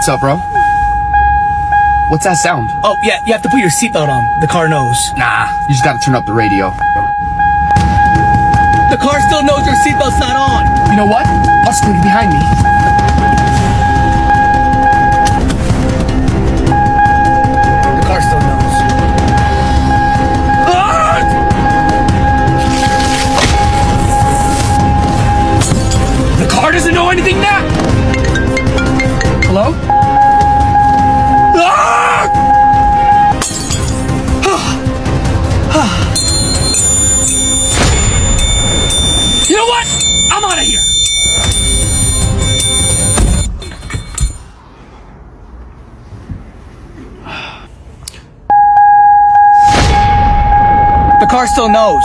What's up, bro? What's that sound? Oh, yeah, you have to put your seatbelt on. The car knows. Nah, you just gotta turn up the radio. The car still knows your seatbelt's not on. You know what? Watch the lady behind me. The car still knows. The car doesn't know anything now! Hello? You know what? I'm out of here. The car still knows.